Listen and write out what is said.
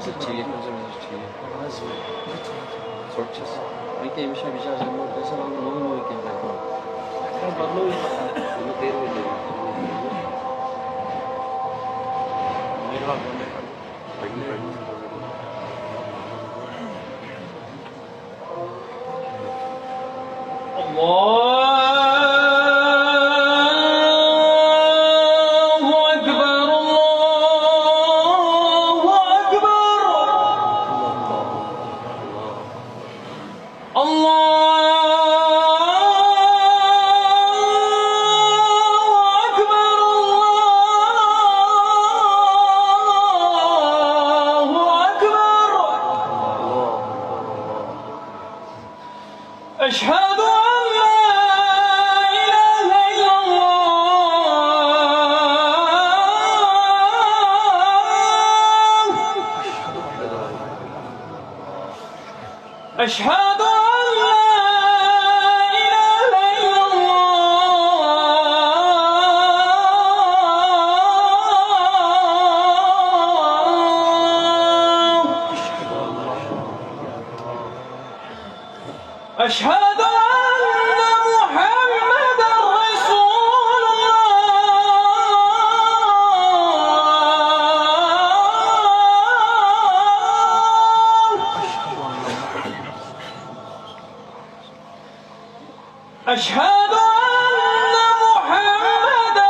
Tigre, cruzamento de tigre. Sorte assim. Aí quem me chama já não pensa lá no nome quem vai com. Não tem ideia. أشهد أن لا إله إلا الله أشهد أن لا إله إلا الله أشهد أن محمدًا رسول الله أشهد أن محمدًا